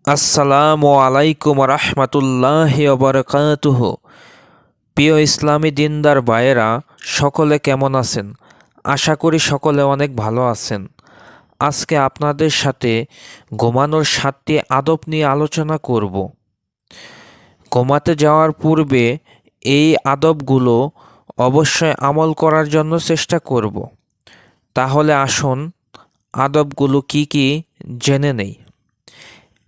আসসালামু আলাইকুম রহমতুল্লাহি ওবরকাতুহু। প্রিয় ইসলামী দিনদার ভাইয়েরা, সকলে কেমন আছেন? আশা করি সকলে অনেক ভালো আছেন। আজকে আপনাদের সাথে ঘুমানোর 7টি আদব নিয়ে আলোচনা করব। ঘুমাতে যাওয়ার পূর্বে এই আদবগুলো অবশ্যই আমল করার জন্য চেষ্টা করব। তাহলে আসুন আদবগুলো কি কি জেনে নেই।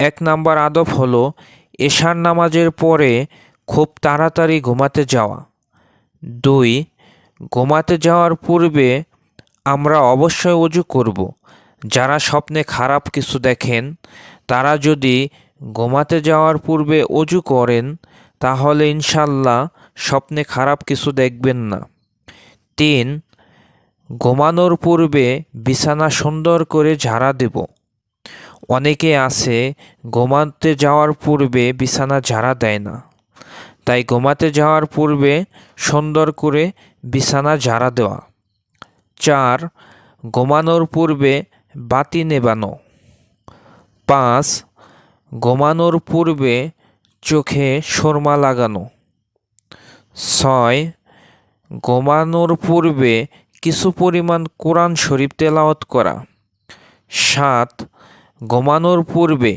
1 নাম্বার আদব হলো এশার নামাজের পরে খুব তাড়াতাড়ি ঘুমাতে যাওয়া। 2, ঘুমাতে যাওয়ার পূর্বে আমরা অবশ্যই ওযু করব। যারা স্বপ্নে খারাপ কিছু দেখেন তারা যদি ঘুমাতে যাওয়ার পূর্বে ওযু করেন তাহলে ইনশাল্লাহ স্বপ্নে খারাপ কিছু দেখবেন না। 3, ঘুমানোর পূর্বে বিছানা সুন্দর করে ঝাড়া দেব। অনেকে আছে ঘুমাতে যাওয়ার পূর্বে বিছানা ঝাড়া দেয় না, তাই ঘুমাতে যাওয়ার পূর্বে সুন্দর করে বিছানা ঝাড়া দেওয়া। 4, ঘুমানোর পূর্বে বাতি নেভানো। 5, ঘুমানোর পূর্বে চোখে সুরমা লাগানো। 6, ঘুমানোর পূর্বে কিছু পরিমাণ কোরআন শরীফ তেলাওয়াত করা। 7, ঘুমানোর পূর্বে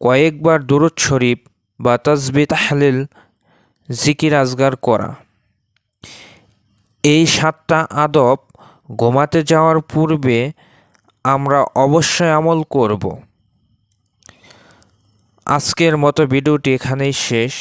কয়েকবার দুরূদ শরীফ বা তাসবিহ তাহলিল জিকির আজগার করা। এই 7টা আদব ঘুমাতে যাওয়ার পূর্বে আমরা অবশ্যই আমল করব। আজকের মতো ভিডিওটি এখানেই শেষ।